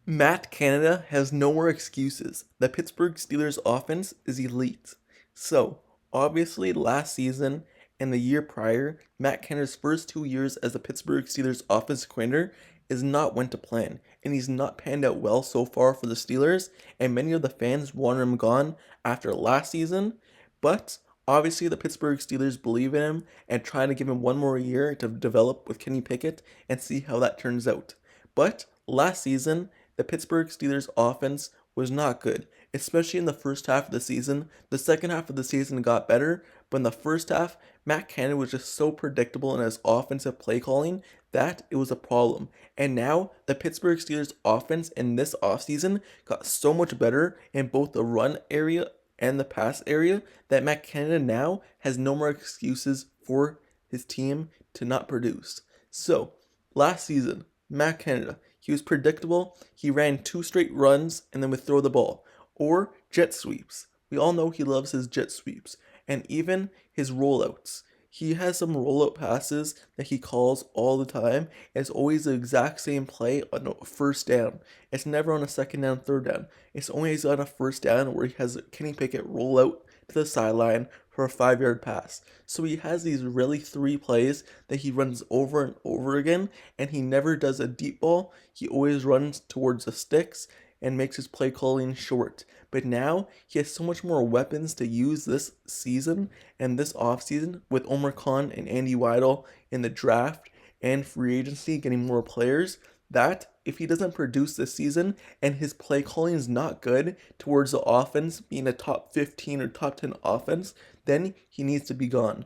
Matt Canada has no more excuses. The Pittsburgh Steelers offense is elite. So, obviously, last season and the year prior, Matt Canada's first 2 years as the Pittsburgh Steelers offensive coordinator is not went to plan, and he's not panned out well so far for the Steelers, and many of the fans want him gone after last season. But obviously, the Pittsburgh Steelers believe in him and try to give him one more year to develop with Kenny Pickett and see how that turns out. But last season, the Pittsburgh Steelers offense was not good, especially in the first half of the season. The second half of the season got better, but in the first half, Matt Canada was just so predictable in his offensive play calling that it was a problem. And now the Pittsburgh Steelers offense in this offseason got so much better in both the run area and the pass area that Matt Canada now has no more excuses for his team to not produce. So, last season, Matt Canada, he was predictable. He ran two straight runs and then would throw the ball. Or jet sweeps. We all know he loves his jet sweeps. And even his rollouts. He has some rollout passes that he calls all the time. It's always the exact same play on a first down. It's never on a second down, third down. It's always on a first down where he has Kenny Pickett roll out to the sideline for a 5 yard pass. So he has these really three plays that he runs over and over again, and he never does a deep ball. He always runs towards the sticks and makes his play calling short. But now he has so much more weapons to use this season and this offseason with Omar Khan and Andy Weidl in the draft and free agency getting more players that if he doesn't produce this season and his play calling is not good towards the offense being a top 15 or top 10 offense, then he needs to be gone.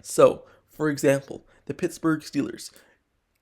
So, for example, the Pittsburgh Steelers.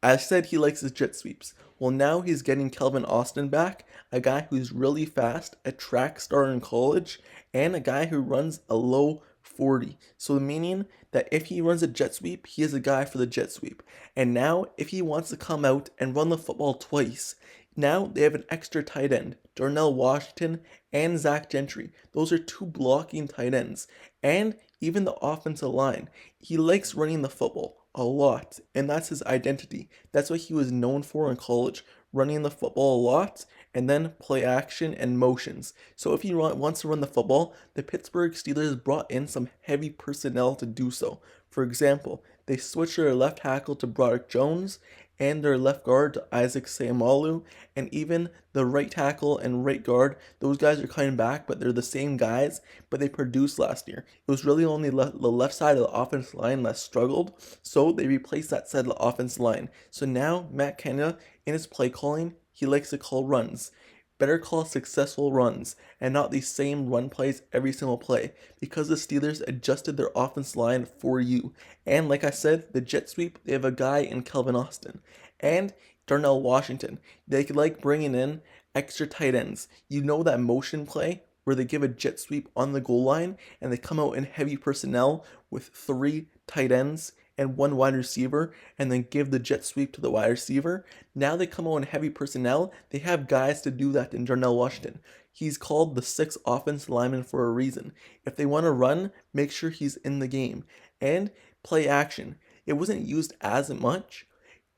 I said he likes his jet sweeps. Well, now he's getting Calvin Austin back, a guy who's really fast, a track star in college, and a guy who runs a low 40. So, meaning that if he runs a jet sweep, he is a guy for the jet sweep. And now, if he wants to come out and run the football twice, now they have an extra tight end, Darnell Washington and Zach Gentry. Those are two blocking tight ends. And even the offensive line. He likes running the football a lot, and that's his identity. That's what he was known for in college, running the football a lot, and then play action and motions. So if he wants to run the football, the Pittsburgh Steelers brought in some heavy personnel to do so. For example, they switched their left tackle to Broderick Jones, and their left guard to Isaac Seumalo, and even the right tackle and right guard. Those guys are coming back, but they're the same guys, but they produced last year. It was really only the left side of the offensive line that struggled, so they replaced that side of the offensive line. So now Matt Canada, in his play calling, he likes to call runs. Better call successful runs and not these same run plays every single play because the Steelers adjusted their offense line for you. And like I said, the jet sweep, they have a guy in Calvin Austin and Darnell Washington. They like bringing in extra tight ends. You know that motion play where they give a jet sweep on the goal line and they come out in heavy personnel with three tight ends and one wide receiver and then give the jet sweep to the wide receiver. Now they come out in heavy personnel. They have guys to do that in Darnell Washington. He's called the sixth offensive lineman for a reason. If they want to run, make sure he's in the game. And play action. It wasn't used as much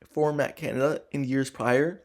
for Matt Canada in years prior.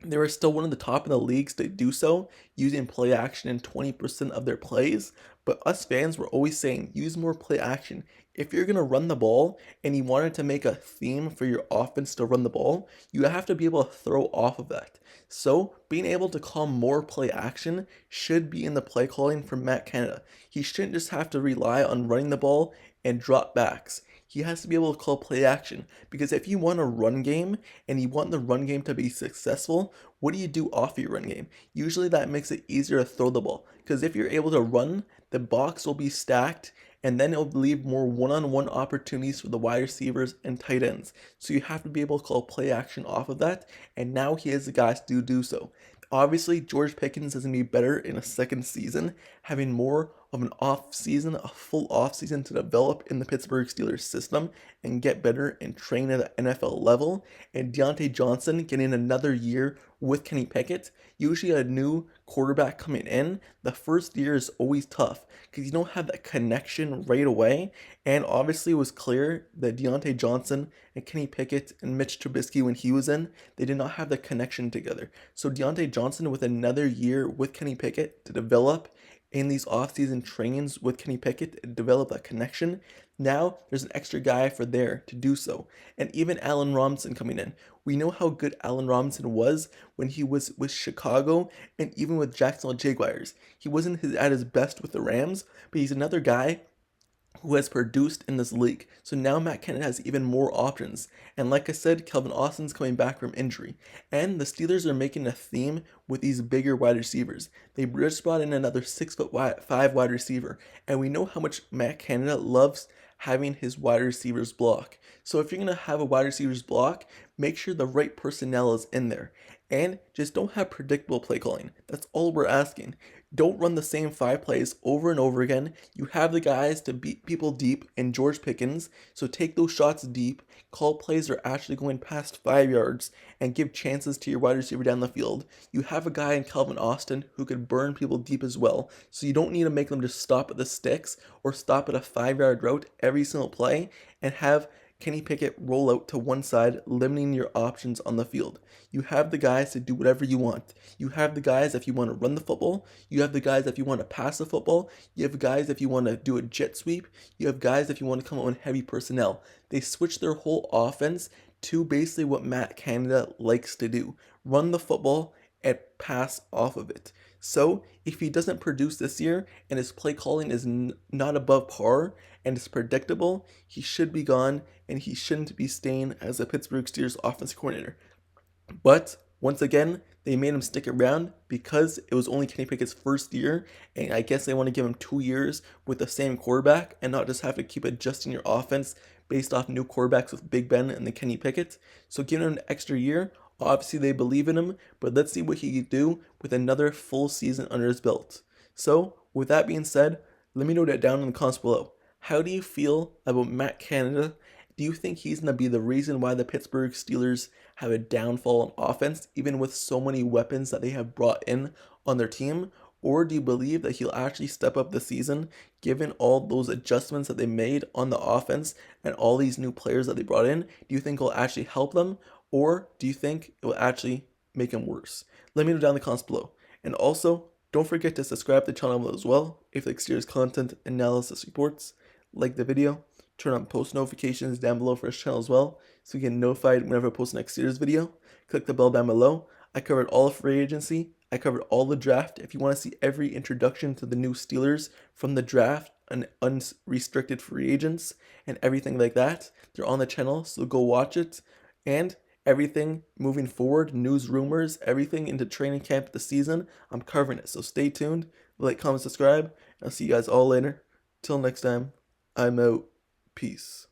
They were still one of the top in the leagues to do so, using play action in 20% of their plays. But us fans were always saying, use more play action. If you're going to run the ball and you wanted to make a theme for your offense to run the ball, you have to be able to throw off of that. So, being able to call more play action should be in the play calling for Matt Canada. He shouldn't just have to rely on running the ball and drop backs. He has to be able to call play action because if you want a run game and you want the run game to be successful, what do you do off your run game? Usually that makes it easier to throw the ball because if you're able to run, the box will be stacked and then it'll leave more one-on-one opportunities for the wide receivers and tight ends. So you have to be able to call play action off of that, and now he has the guys to do so. Obviously, George Pickens is going to be better in a second season, having more of an off season, a full off season to develop in the Pittsburgh Steelers system and get better and train at the NFL level, and Deontay Johnson getting another year with Kenny Pickett. Usually a new quarterback coming in, the first year is always tough because you don't have that connection right away. And obviously it was clear that Deontay Johnson and Kenny Pickett and Mitch Trubisky, when he was in, they did not have the connection together. So Deontay Johnson with another year with Kenny Pickett to develop in these offseason trainings with Kenny Pickett and develop that connection. Now there's an extra guy for there to do so. And even Allen Robinson coming in. We know how good Allen Robinson was when he was with Chicago and even with Jacksonville Jaguars. He wasn't at his best with the Rams, but he's another guy who has produced in this league. So now Matt Canada has even more options. And like I said, Calvin Austin's coming back from injury. And the Steelers are making a theme with these bigger wide receivers. They just brought in another 6'5" wide receiver. And we know how much Matt Canada loves having his wide receivers block. So if you're going to have a wide receivers block, make sure the right personnel is in there. And just don't have predictable play calling. That's all we're asking. Don't run the same 5 plays over and over again. You have the guys to beat people deep in George Pickens, so take those shots deep. Call plays that are actually going past 5 yards and give chances to your wide receiver down the field. You have a guy in Calvin Austin who could burn people deep as well, so you don't need to make them just stop at the sticks or stop at a 5-yard route every single play and have Kenny Pickett roll out to one side, limiting your options on the field. You have the guys to do whatever you want. You have the guys if you want to run the football. You have the guys if you want to pass the football. You have guys if you want to do a jet sweep. You have guys if you want to come out with heavy personnel. They switch their whole offense to basically what Matt Canada likes to do. Run the football and pass off of it. So if he doesn't produce this year and his play calling is not above par and it's predictable, he should be gone and he shouldn't be staying as a Pittsburgh Steelers offensive coordinator. But once again, they made him stick around because it was only Kenny Pickett's first year, and I guess they want to give him 2 years with the same quarterback and not just have to keep adjusting your offense based off new quarterbacks with Big Ben and the Kenny Pickett. So giving him an extra year. Obviously, they believe in him, but let's see what he can do with another full season under his belt. So, with that being said, let me know that down in the comments below. How do you feel about Matt Canada? Do you think he's going to be the reason why the Pittsburgh Steelers have a downfall on offense, even with so many weapons that they have brought in on their team? Or do you believe that he'll actually step up the season, given all those adjustments that they made on the offense and all these new players that they brought in? Do you think it'll actually help them? Or do you think it will actually make him worse? Let me know down in the comments below. And also, don't forget to subscribe to the channel as well if you like serious content, analysis, reports. Like the video, turn on post notifications down below for this channel as well so you get notified whenever I post the next series video. Click the bell down below. I covered all of free agency. I covered all the draft. If you want to see every introduction to the new Steelers from the draft and unrestricted free agents and everything like that, they're on the channel, so go watch it. And everything moving forward, news, rumors, everything into training camp this season, I'm covering it. So stay tuned, like, comment, subscribe, and I'll see you guys all later. Till next time, I'm out. Peace.